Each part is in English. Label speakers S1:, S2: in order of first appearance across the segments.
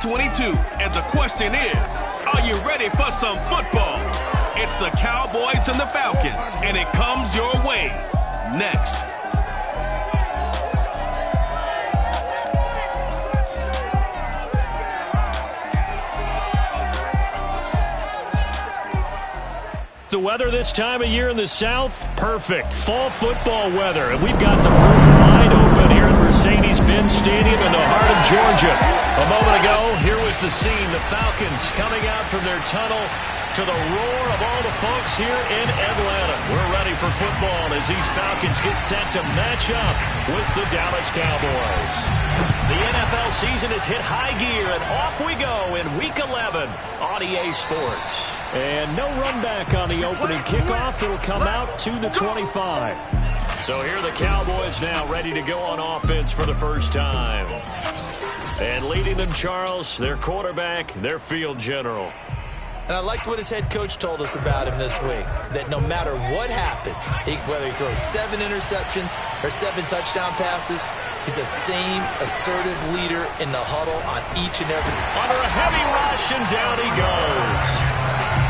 S1: 2022. And the question is, are you ready for some football? It's the Cowboys and the Falcons, and it comes your way next.
S2: The weather this time of year in the South, perfect. Fall football weather. And we've got the roof wide open here at Mercedes-Benz Stadium in the heart of Georgia. A moment ago, here was the scene. The Falcons coming out from their tunnel to the roar of all the folks here in Atlanta. We're ready for football as these Falcons get set to match up with the Dallas Cowboys. The NFL season has hit high gear, and off we go in Week 11 on EA Sports. And no run back on the opening kickoff. It'll come out to the 25. So here are the Cowboys now ready to go on offense for the first time. And leading them, Charles, their quarterback, their field general.
S3: And I liked what his head coach told us about him this week, that no matter what happens, whether he throws 7 interceptions or 7 touchdown passes, he's the same assertive leader in the huddle on each and every.
S2: Under a heavy rush, and down he goes.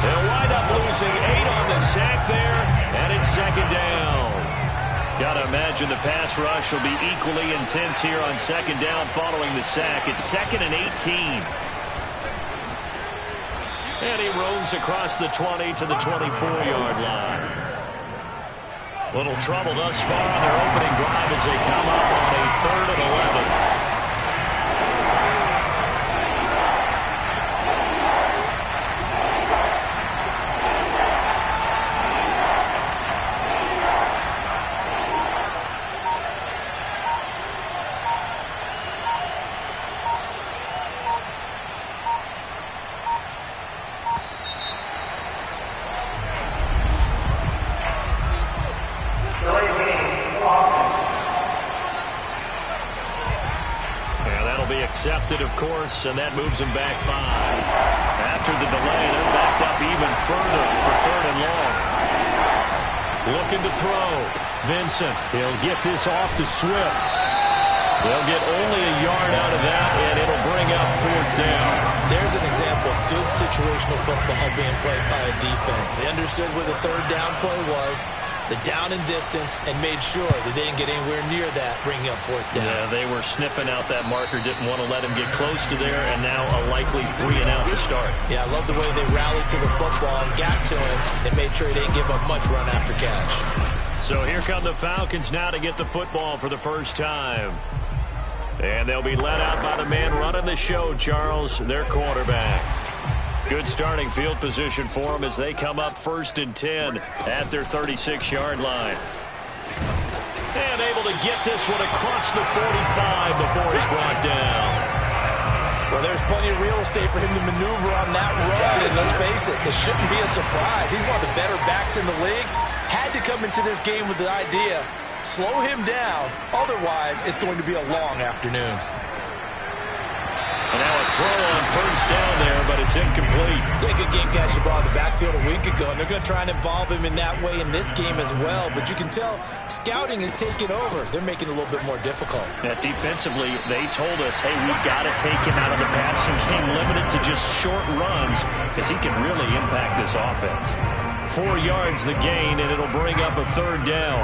S2: They'll wind up losing 8 on the sack there, and it's second down. Got to imagine the pass rush will be equally intense here on second down following the sack. It's 2nd and 18. And he roams across the 20 to the 24-yard line. Little trouble thus far on their opening drive as they come up on a 3rd and 11. Accepted, of course, and that moves him back 5. After the delay, they're backed up even further for 3rd and long. Looking to throw. Vincent, he'll get this off to Swift. They'll get only a yard out of that, and it'll bring up 4th down.
S3: There's an example of good situational football being played by a defense. They understood where the 3rd down play was, the down and distance, and made sure that they didn't get anywhere near that, bringing up 4th down.
S2: Yeah, they were sniffing out that marker, didn't want to let him get close to there, and now a likely 3 and out to start.
S3: Yeah, I love the way they rallied to the football and got to him and made sure he didn't give up much run after catch.
S2: So here come the Falcons now to get the football for the first time. And they'll be led out by the man running the show, Charles, their quarterback. Good starting field position for them as they come up 1st and 10 at their 36-yard line. And able to get this one across the 45 before he's brought down.
S3: Well, there's plenty of real estate for him to maneuver on that run, and let's face it, it shouldn't be a surprise. He's one of the better backs in the league. Had to come into this game with the idea, slow him down, otherwise it's going to be a long afternoon.
S2: And now a throw on 1st down there, but it's incomplete.
S3: Yeah, good game catching the ball in the backfield a week ago, and they're going to try and involve him in that way in this game as well. But you can tell scouting is taking over. They're making it a little bit more difficult.
S2: Yeah, defensively, they told us, hey, we got to take him out of the passing game, limited to just short runs, because he can really impact this offense. 4 yards the gain, and it'll bring up a 3rd down.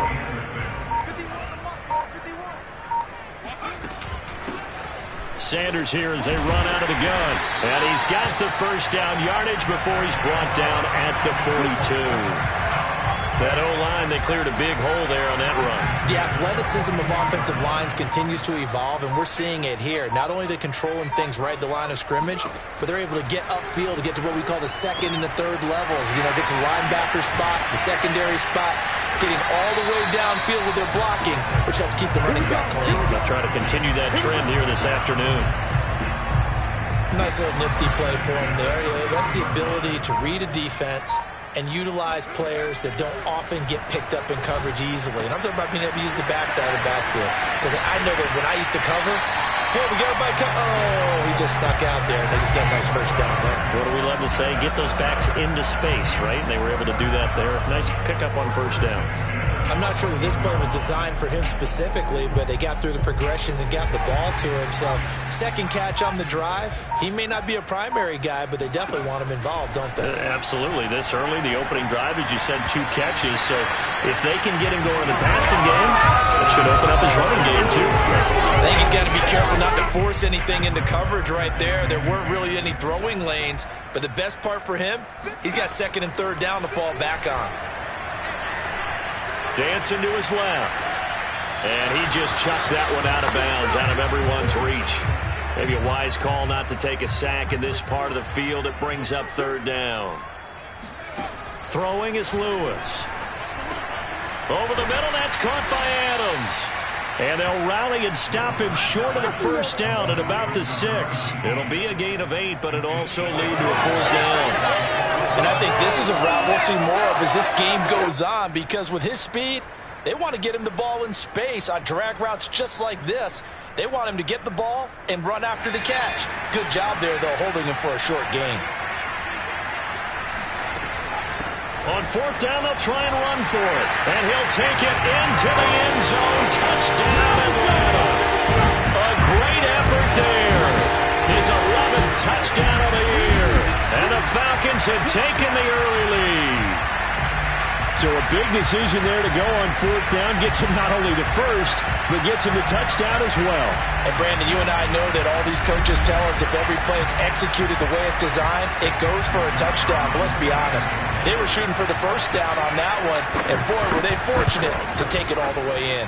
S2: Sanders here as they run out of the gun. And he's got the 1st down yardage before he's brought down at the 42. That O-line, they cleared a big hole there on that run.
S3: The athleticism of offensive lines continues to evolve, and we're seeing it here. Not only are they controlling things right at the line of scrimmage, but they're able to get upfield to get to what we call the 2nd and the 3rd levels. You know, get to linebacker spot, the secondary spot, getting all the way downfield with their blocking, which helps keep the running back clean.
S2: They'll try to continue that trend here this afternoon.
S3: Nice little nifty play for him there. That's the ability to read a defense and utilize players that don't often get picked up in coverage easily. And I'm talking about being able to use the backside of the backfield. Because I know that when I used to cover, hey, we got everybody cover. Oh, he just stuck out there, and they just got a nice 1st down there.
S2: What do we love to say? Get those backs into space, right? And they were able to do that there. Nice pickup on 1st down.
S3: I'm not sure that this play was designed for him specifically, but they got through the progressions and got the ball to him. So second catch on the drive. He may not be a primary guy, but they definitely want him involved, don't they?
S2: Absolutely. This early, the opening drive, as you said, 2 catches. So if they can get him going in the passing game, it should open up his running game too.
S3: I think he's got to be careful not to force anything into coverage right there. There weren't really any throwing lanes, but the best part for him, he's got second and third down to fall back on.
S2: Dancing to his left. And he just chucked that one out of bounds, out of everyone's reach. Maybe a wise call not to take a sack in this part of the field. It brings up third down. Throwing is Lewis. Over the middle, that's caught by Adams. And they'll rally and stop him short of the first down at about the 6. It'll be a gain of 8, but it'll also lead to a fourth down.
S3: And I think this is a route we'll see more of as this game goes on, because with his speed, they want to get him the ball in space on drag routes just like this. They want him to get the ball and run after the catch. Good job there, though, holding him for a short gain.
S2: On fourth down, they'll try and run for it. And he'll take it into the end zone. Touchdown, Atlanta. A great effort there. His 11th touchdown of the year. And the Falcons have taken the early lead. So a big decision there to go on fourth down. Gets him not only the first, but gets him the touchdown as well.
S3: And Brandon, you and I know that all these coaches tell us if every play is executed the way it's designed, it goes for a touchdown. But let's be honest, they were shooting for the first down on that one, and boy, were they fortunate to take it all the way in.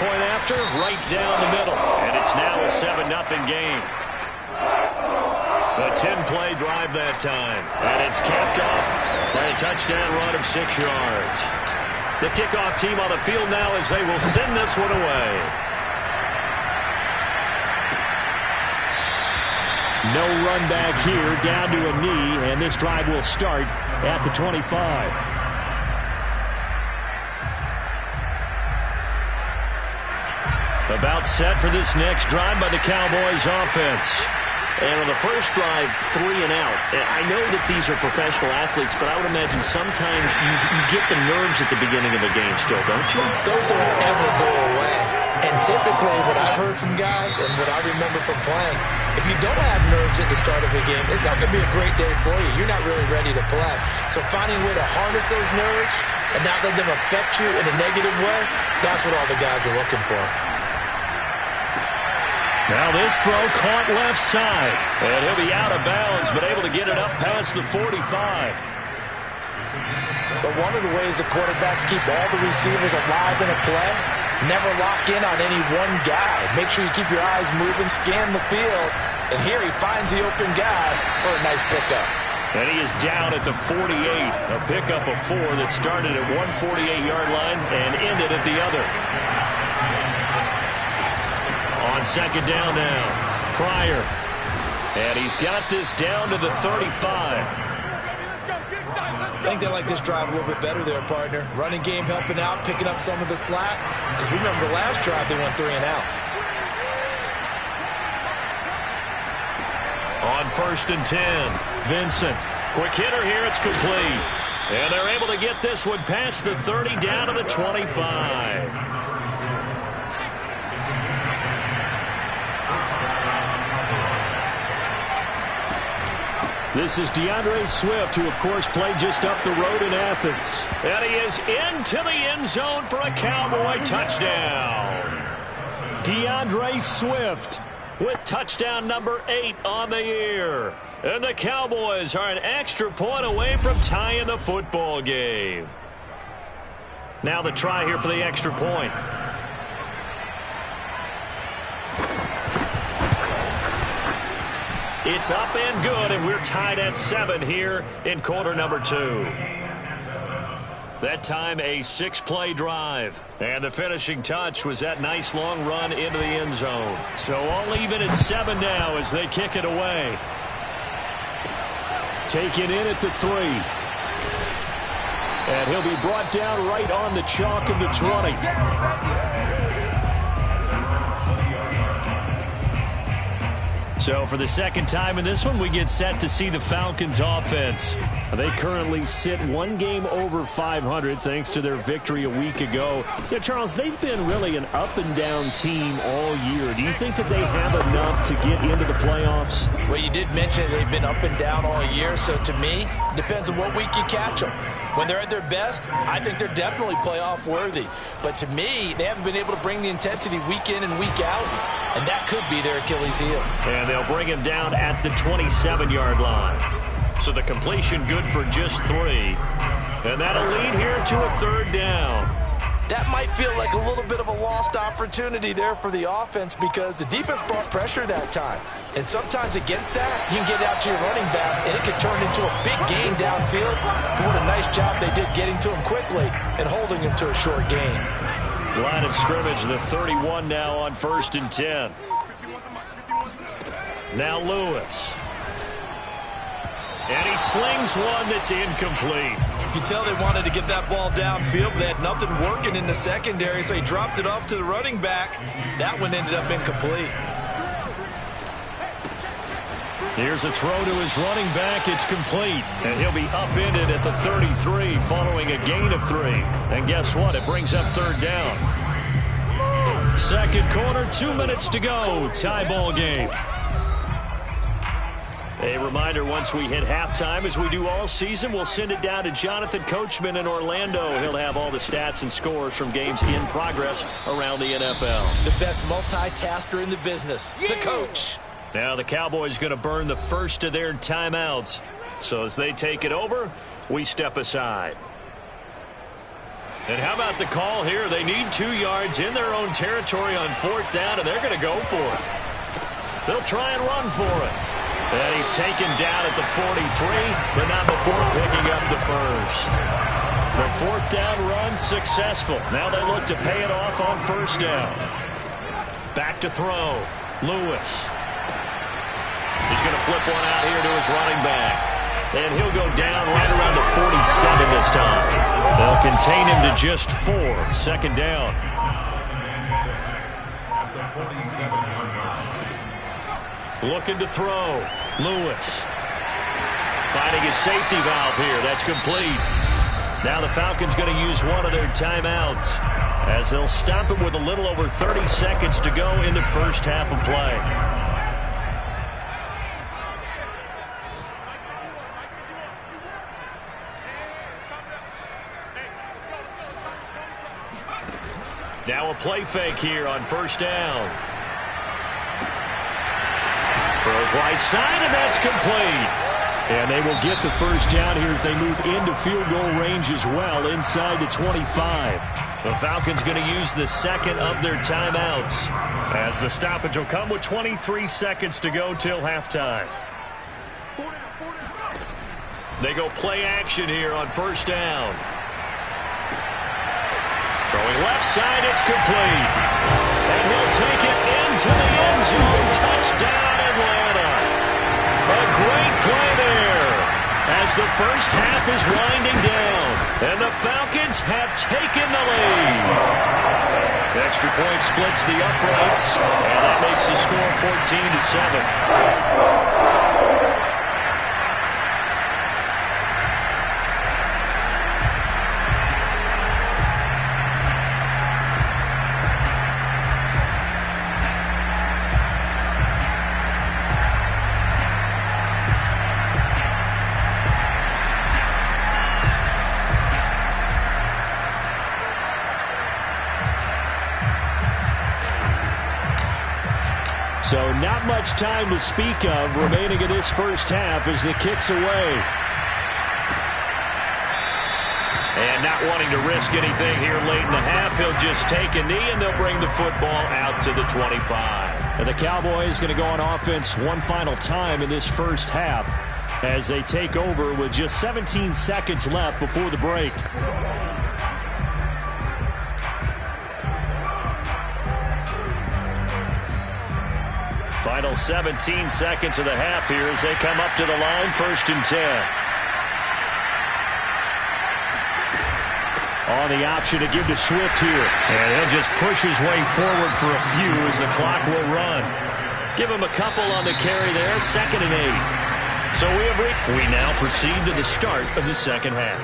S2: Point after, right down the middle. And it's now a 7-0 game. A 10-play drive that time. And it's capped off by a touchdown run of 6 yards. The kickoff team on the field now as they will send this one away. No run back here, down to a knee, and this drive will start at the 25. About set for this next drive by the Cowboys offense. And on the first drive, 3 and out. I know that these are professional athletes, but I would imagine sometimes you get the nerves at the beginning of a game still, don't you?
S3: Those don't ever go away. And typically what I've heard from guys and what I remember from playing, if you don't have nerves at the start of a game, it's not going to be a great day for you. You're not really ready to play. So finding a way to harness those nerves and not let them affect you in a negative way, that's what all the guys are looking for.
S2: Now this throw caught left side. And he'll be out of bounds, but able to get it up past the 45.
S3: But one of the ways the quarterbacks keep all the receivers alive in a play, never lock in on any one guy. Make sure you keep your eyes moving, scan the field. And here he finds the open guy for a nice pickup.
S2: And he is down at the 48. A pickup of 4 that started at 148-yard line and ended at the other. On second down now, Pryor. And he's got this down to the 35.
S3: I think they like this drive a little bit better there, partner. Running game helping out, picking up some of the slack. Because remember, the last drive they went 3 and out.
S2: On first and 10, Vincent. Quick hitter here, it's complete. And they're able to get this one past the 30 down to the 25. This is DeAndre Swift, who, of course, played just up the road in Athens. And he is into the end zone for a Cowboy touchdown. DeAndre Swift with touchdown number 8 on the year. And the Cowboys are an extra point away from tying the football game. Now the try here for the extra point. It's up and good, and we're tied at 7 here in quarter number 2. That time a 6-play drive. And the finishing touch was that nice long run into the end zone. So all even at 7 now as they kick it away. Taken in at the 3. And he'll be brought down right on the chalk of the 20. So for the second time in this one, we get set to see the Falcons offense.
S4: They currently sit one game over 500 thanks to their victory a week ago. Yeah, Charles, they've been really an up-and-down team all year. Do you think that they have enough to get into the playoffs?
S3: Well, you did mention they've been up and down all year, so to me, it depends on what week you catch them. When they're at their best, I think they're definitely playoff worthy. But to me, they haven't been able to bring the intensity week in and week out, and that could be their Achilles heel.
S2: And they'll bring him down at the 27-yard line. So the completion good for just 3. And that'll lead here to a 3rd down.
S3: That might feel like a little bit of a lost opportunity there for the offense because the defense brought pressure that time. And sometimes against that, you can get out to your running back, and it could turn into a big gain downfield. But what a nice job they did getting to him quickly and holding him to a short gain.
S2: Line of scrimmage, the 31 now on 1st and 10. Now Lewis. And he slings one that's incomplete.
S3: You can tell they wanted to get that ball downfield, but they had nothing working in the secondary, so he dropped it off to the running back. That one ended up incomplete.
S2: Here's a throw to his running back. It's complete. And he'll be upended at the 33 following a gain of 3. And guess what? It brings up 3rd down. Second quarter, 2 minutes to go. Tie ball game. A reminder, once we hit halftime, as we do all season, we'll send it down to Jonathan Coachman in Orlando. He'll have all the stats and scores from games in progress around the NFL.
S3: The best multitasker in the business, the coach.
S2: Now the Cowboys going to burn the first of their timeouts. So as they take it over, we step aside. And how about the call here? They need 2 yards in their own territory on 4th down, and they're going to go for it. They'll try and run for it. And he's taken down at the 43, but not before picking up the first. The 4th down run successful. Now they look to pay it off on 1st down. Back to throw. Lewis. He's going to flip one out here to his running back. And he'll go down right around the 47 this time. They'll contain him to just 4. 2nd down. Looking to throw. Lewis. Finding his safety valve here. That's complete. Now the Falcons going to use one of their timeouts as they'll stop him with a little over 30 seconds to go in the first half of play. Now a play fake here on 1st down. Throws right side, and that's complete.
S4: And they will get the 1st down here as they move into field goal range as well, inside the 25.
S2: The Falcons going to use the 2nd of their timeouts as the stoppage will come with 23 seconds to go till halftime. They go play action here on 1st down. Throwing left side, it's complete. And he'll take it into the end zone. Touchdown, Atlanta. A great play there as the first half is winding down. And the Falcons have taken the lead. Extra point splits the uprights. And that makes the score 14-7.
S4: So not much time to speak of remaining in this first half as the kick's away.
S2: And not wanting to risk anything here late in the half, he'll just take a knee and they'll bring the football out to the 25.
S4: And the Cowboys going to go on offense one final time in this first half as they take over with just 17 seconds left before the break.
S2: Final 17 seconds of the half here as they come up to the line, 1st and 10.
S4: On the option to give to Swift here.
S2: And he'll just push his way forward for a few as the clock will run. Give him a couple on the carry there, 2nd and 8. So we now proceed to the start of the second half.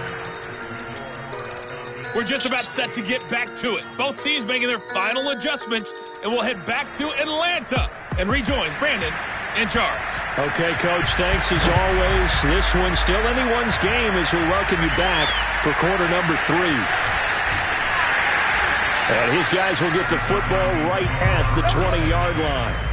S1: We're just about set to get back to it. Both teams making their final adjustments, and we'll head back to Atlanta and rejoin Brandon in charge.
S2: Okay, Coach, thanks as always. This one's still anyone's game as we welcome you back for quarter number 3. And his guys will get the football right at the 20-yard line.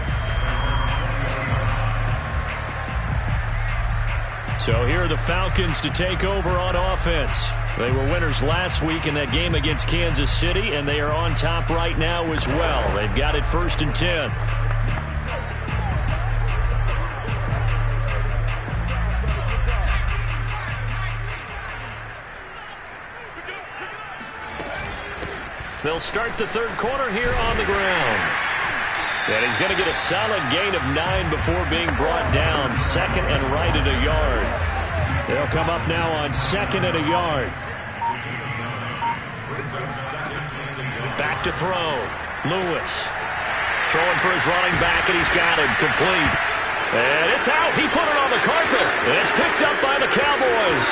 S2: So here are the Falcons to take over on offense. They were winners last week in that game against Kansas City, and they are on top right now as well. They've got it 1st and 10. They'll start the third quarter here on the ground. And he's going to get a solid gain of 9 before being brought down. 2nd and right at a yard. They'll come up now on 2nd and a yard. Back to throw. Lewis throwing for his running back, and he's got him complete. And it's out. He put it on the carpet. And it's picked up by the Cowboys.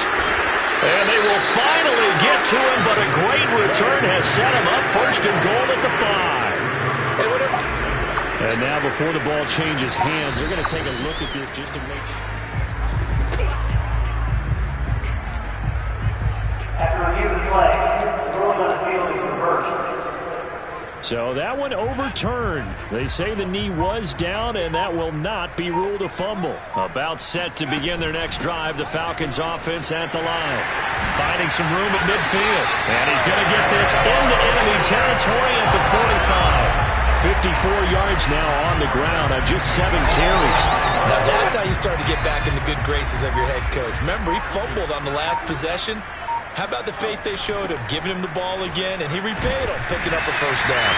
S2: And they will finally get to him, but a great return has set him up 1st and goal at the 5. And now before the ball changes hands, they're going to take a look at this just to make sure.
S5: After review of the play, the ruling on the field is reversed.
S2: So that one overturned. They say the knee was down, and that will not be ruled a fumble. About set to begin their next drive, the Falcons offense at the line. Finding some room at midfield. And he's going to get this into enemy territory at the 45. 54 yards now on the ground on just 7 carries.
S3: Now that's how you start to get back in the good graces of your head coach. Remember, he fumbled on the last possession. How about the faith they showed him, giving him the ball again, and he repaid him, picking up a 1st down.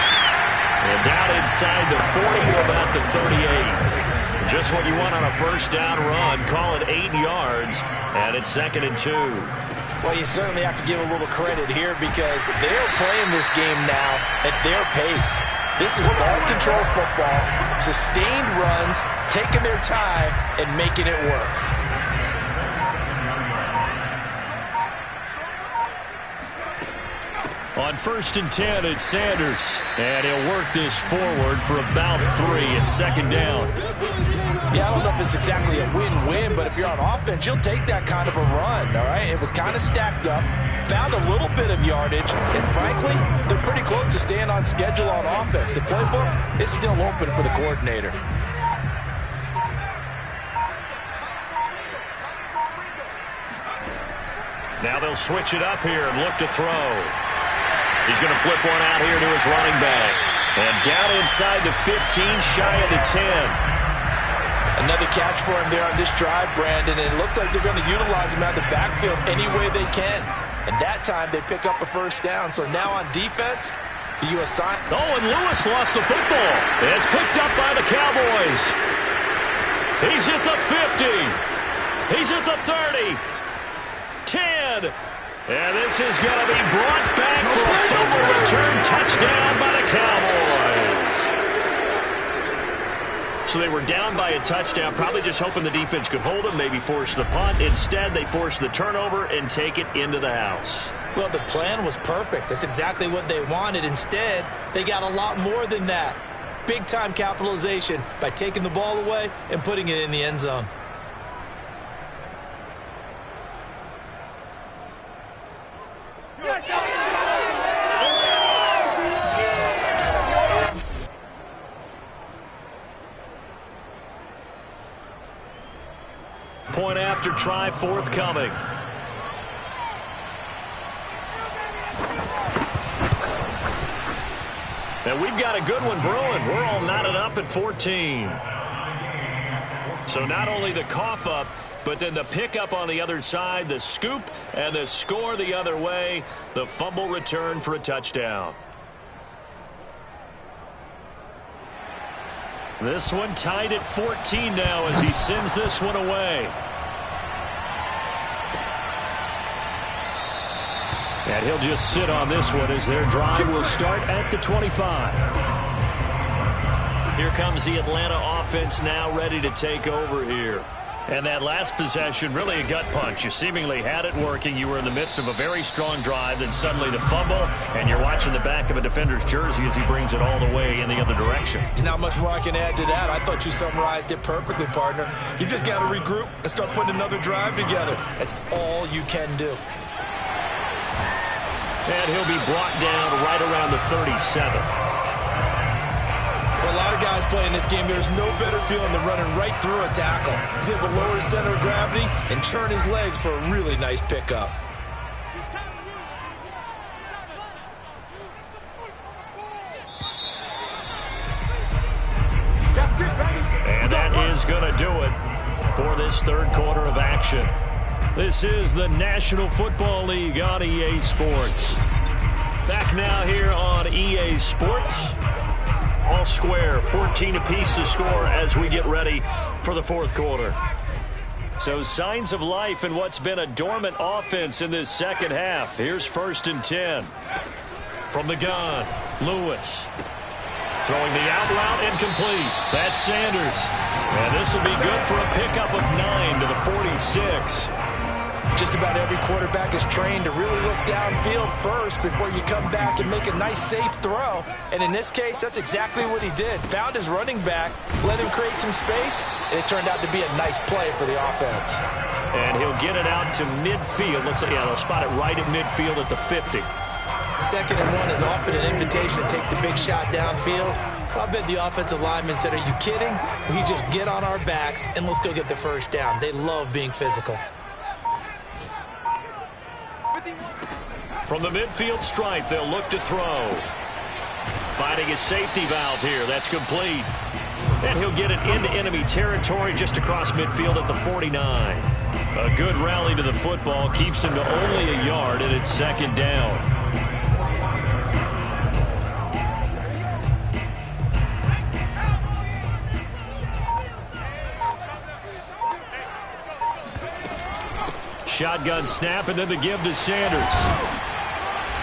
S2: And down inside the 40 to about the 38. Just what you want on a 1st down run. Call it 8 yards, and it's 2nd and 2.
S3: Well, you certainly have to give a little credit here because they're playing this game now at their pace. This is ball control football, sustained runs, taking their time, and making it work.
S2: On 1st and 10, it's Sanders. And he'll work this forward for about 3 at 2nd down.
S3: Yeah, I don't know if it's exactly a win-win, but if you're on offense, you'll take that kind of a run, all right? It was kind of stacked up, found a little bit of yardage, and frankly, they're pretty close to staying on schedule on offense. The playbook is still open for the coordinator.
S2: Now they'll switch it up here and look to throw. He's going to flip one out here to his running back. And down inside the 15, shy of the 10.
S3: Another catch for him there on this drive, Brandon, and it looks like they're going to utilize him out of the backfield any way they can. And that time they pick up a 1st down. So now on defense, do you assign?
S2: Oh, and Lewis lost the football. It's picked up by the Cowboys. He's at the 50. He's at the 30. 10. And this is going to be brought back for a fumble return touchdown by the Cowboys. So they were down by a touchdown, probably just hoping the defense could hold them, maybe force the punt. Instead, they force the turnover and take it into the house.
S3: Well, the plan was perfect. That's exactly what they wanted. Instead, they got a lot more than that. Big-time capitalization by taking the ball away and putting it in the end zone.
S2: Point after try forthcoming. And we've got a good one brewing. We're all knotted up at 14. So not only the cough up, but then the pickup on the other side, the scoop, and the score the other way. The fumble return for a touchdown. This one tied at 14 now as he sends this one away. And he'll just sit on this one as their drive will start at the 25. Here comes the Atlanta offense now ready to take over here. And that last possession, really a gut punch. You seemingly had it working. You were in the midst of a very strong drive, then suddenly the fumble, and you're watching the back of a defender's jersey as he brings it all the way in the other direction.
S3: There's not much more I can add to that. I thought you summarized it perfectly, partner. You just got to regroup and start putting another drive together. That's all you can do.
S2: And he'll be brought down right around the 37.
S3: For a lot of guys playing this game, there's no better feeling than running right through a tackle. He's able to lower his center of gravity and churn his legs for a really nice pickup.
S2: And that is going to do it for this third quarter of action. This is the National Football League on EA Sports. Back now here on EA Sports. All square, 14 apiece to score as we get ready for the fourth quarter. So signs of life in what's been a dormant offense in this second half. Here's 1st and 10. From the gun, Lewis. Throwing the out route incomplete. That's Sanders. And this will be good for a pickup of 9 to the 46.
S3: Just about every quarterback is trained to really look downfield first before you come back and make a nice, safe throw. And in this case, that's exactly what he did. Found his running back, let him create some space, and it turned out to be a nice play for the offense.
S2: And he'll get it out to midfield. Looks like, yeah, they'll spot it right at midfield at the 50.
S3: 2nd and 1 is often an invitation to take the big shot downfield. I bet the offensive linemen said, are you kidding? We just get on our backs and let's go get the first down. They love being physical.
S2: From the midfield stripe, they'll look to throw. Finding a safety valve here. That's complete. And he'll get it into enemy territory just across midfield at the 49. A good rally to the football keeps him to only a yard, and it's 2nd down. Shotgun snap, and then the give to Sanders.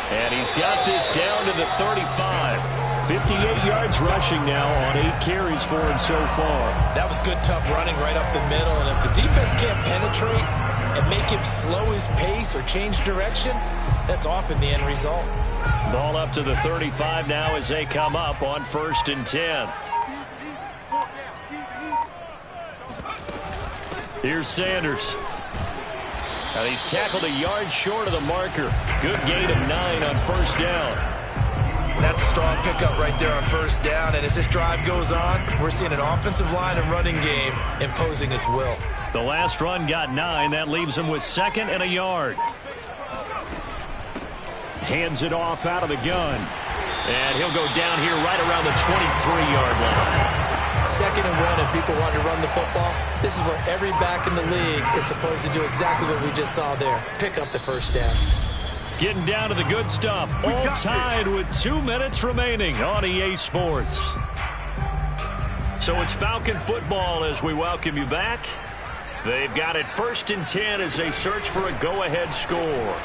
S2: And he's got this down to the 35. 58 yards rushing now on 8 carries for him so far.
S3: That was good, tough running right up the middle. And if the defense can't penetrate and make him slow his pace or change direction, that's often the end result.
S2: Ball up to the 35 now as they come up on 1st and 10. Here's Sanders. And he's tackled a yard short of the marker. Good gain of 9 on 1st down.
S3: That's a strong pickup right there on 1st down. And as this drive goes on, we're seeing an offensive line and running game imposing its will.
S2: The last run got 9. That leaves him with 2nd and a yard. Hands it off out of the gun. And he'll go down here right around the 23-yard line.
S3: 2nd and 1, and people want to run the football. This is where every back in the league is supposed to do exactly what we just saw there. Pick up the 1st down.
S2: Getting down to the good stuff. All tied with 2 minutes remaining on EA Sports. So it's Falcon football as we welcome you back. They've got it 1st and 10 as they search for a go-ahead score.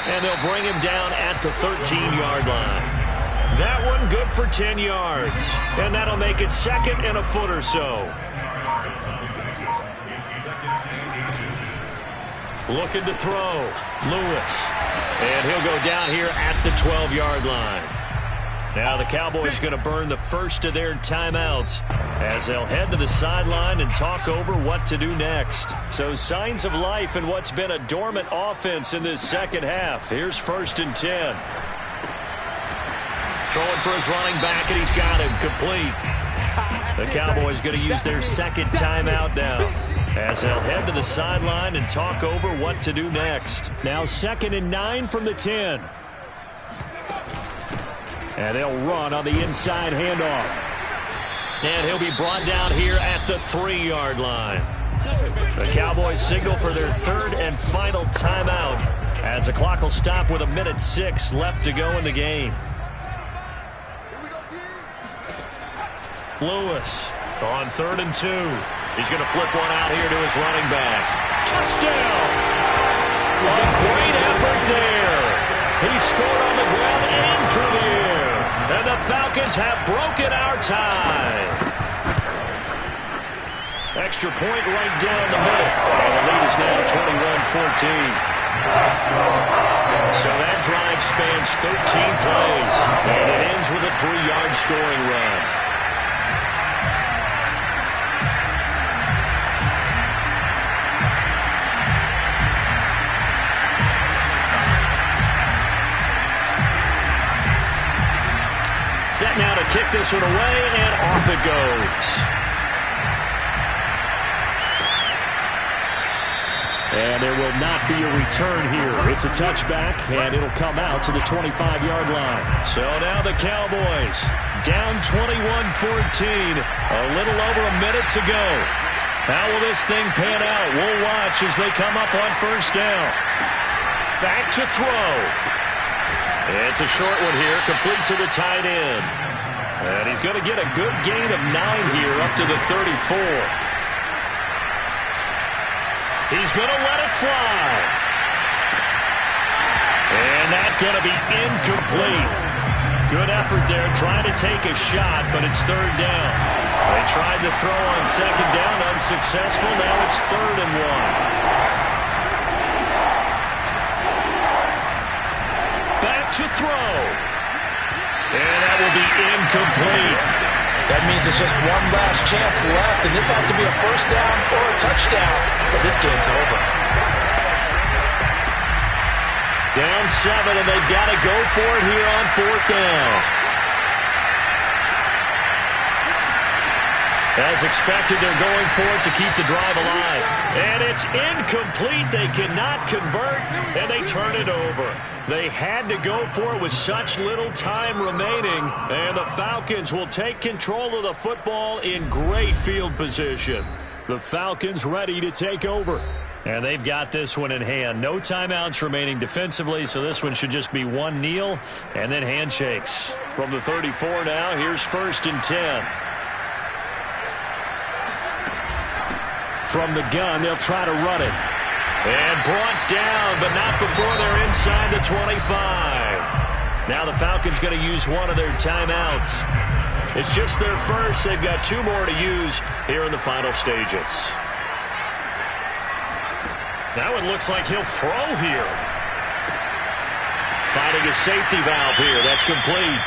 S2: And they'll bring him down at the 13-yard line. That one good for 10 yards. And that'll make it 2nd and a foot or so. Looking to throw. Lewis. And he'll go down here at the 12-yard line. Now the Cowboys going to burn the first of their timeouts as they'll head to the sideline and talk over what to do next. So signs of life in what's been a dormant offense in this second half. Here's 1st and 10. Throwing for his running back, and he's got him complete. The Cowboys going to use their 2nd timeout now as they'll head to the sideline and talk over what to do next.
S4: Now 2nd and 9 from the 10. And they'll run on the inside handoff.
S2: And he'll be brought down here at the 3-yard line. The Cowboys signal for their 3rd and final timeout as the clock will stop with 1:06 left to go in the game. Lewis on 3rd and 2. He's going to flip one out here to his running back. Touchdown! A great effort there. He scored on the ground and through the air. And And the Falcons have broken our tie. Extra point right down the middle. And the lead is now 21-14. So that drive spans 13 plays. And it ends with a 3-yard scoring run. Set now to kick this one away, and off it goes.
S4: And there will not be a return here. It's a touchback, and it'll come out to the 25-yard line.
S2: So now the Cowboys down 21-14. A little over a minute to go. How will this thing pan out? We'll watch as they come up on first down. Back to throw. It's a short one here, complete to the tight end. And he's going to get a good gain of 9 here up to the 34. He's going to let it fly. And that's going to be incomplete. Good effort there, trying to take a shot, but it's third down. They tried to throw on second down, unsuccessful. Now it's 3rd and 1. Back to throw. And that will be incomplete.
S3: That means it's just one last chance left, and this has to be a first down or a touchdown. But this game's over.
S2: Down 7, and they've got to go for it here on 4th down. As expected, they're going for it to keep the drive alive. And it's incomplete. They cannot convert, and they turn it over. They had to go for it with such little time remaining, and the Falcons will take control of the football in great field position. The Falcons ready to take over. And they've got this one in hand. No timeouts remaining defensively, so this one should just be one kneel and then handshakes. From the 34 now, here's 1st and 10. From the gun, they'll try to run it. And brought down, but not before they're inside the 25. Now the Falcons going to use one of their timeouts. It's just their first. They've got 2 more to use here in the final stages. That one looks like he'll throw here. Finding a safety valve here. That's complete.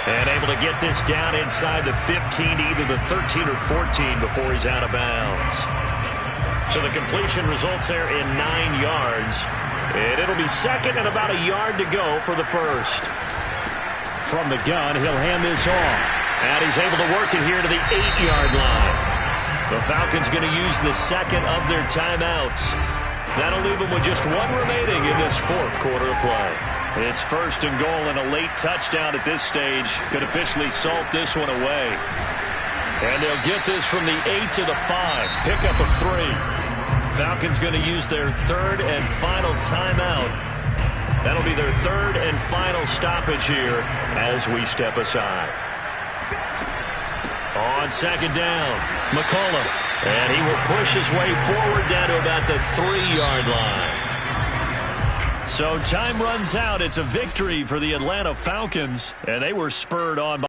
S2: And able to get this down inside the 15, either the 13 or 14 before he's out of bounds. So the completion results there in 9 yards. And it'll be 2nd and about a yard to go for the first.
S4: From the gun, he'll hand this off.
S2: And he's able to work it here to the 8-yard line. The Falcons going to use the 2nd of their timeouts. That'll leave them with just 1 remaining in this 4th quarter of play. It's 1st and goal, and a late touchdown at this stage could officially salt this one away. And they'll get this from the 8 to the 5. Pickup of 3. Falcons going to use their 3rd and final timeout. That'll be their 3rd and final stoppage here as we step aside. On 2nd down, McCollum. And he will push his way forward down to about the 3-yard line. So time runs out. It's a victory for the Atlanta Falcons, and they were spurred on by